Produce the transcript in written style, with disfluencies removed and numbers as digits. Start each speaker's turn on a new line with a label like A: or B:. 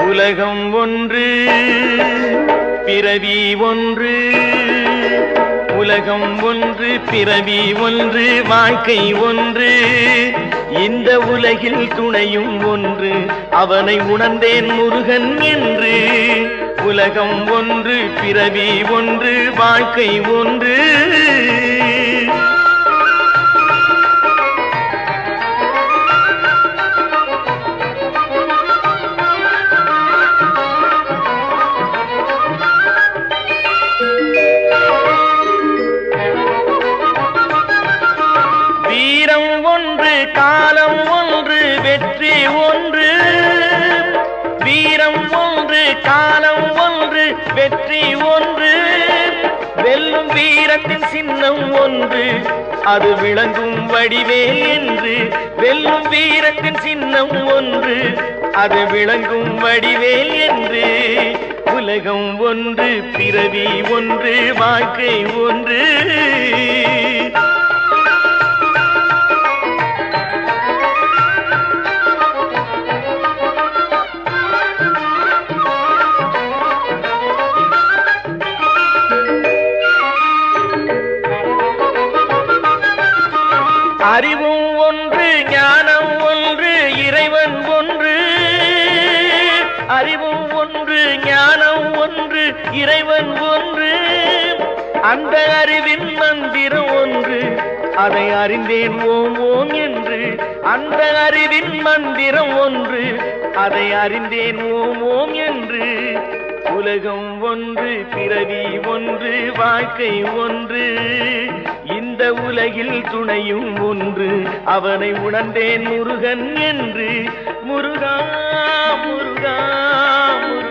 A: உலகம் ஒன்று பிறவி ஒன்று, உலகம் ஒன்று பிறவி ஒன்று, வாழ்க்கை ஒன்று. இந்த உலகில் துணையும் ஒன்று, அவனை உணர்ந்தேன் முருகன் என்று. உலகம் ஒன்று பிறவி ஒன்று, வாழ்க்கை ஒன்று. வீரம் ஒன்று, காலம் ஒன்று, வெற்றி ஒன்று. வீரம் ஒன்று, காலம் ஒன்று, வெற்றி ஒன்று. வெல்லும் வீரத்தின் சின்னம் ஒன்று, அது விளங்கும் வடிவேல் என்று. வெல்லும் வீரத்தின் சின்னம் ஒன்று, அது விளங்கும் வடிவேல் என்று. உலகம் ஒன்று பிறவி ஒன்று, வாழ்க்கை ஒன்று. அறிவும் ஒன்று, ஞானம் ஒன்று, இறைவன் ஒன்று. அறிவும் ஒன்று, ஞானம் ஒன்று, இறைவன் ஒன்று. அந்த அறிவின் மந்திரம் ஒன்று, அதை அறிந்தேன் ஓம் ஓம் என்று. அந்த அறிவின் மந்திரம் ஒன்று, அதை அறிந்தேன் ஓம் ஓம் என்று. உலகம் ஒன்று பிறவி ஒன்று, வாழ்க்கை ஒன்று. இந்த உலகில் துணையும் ஒன்று, அவனை உணர்ந்தேன் முருகன் என்று. முருகா முருகா முருகா.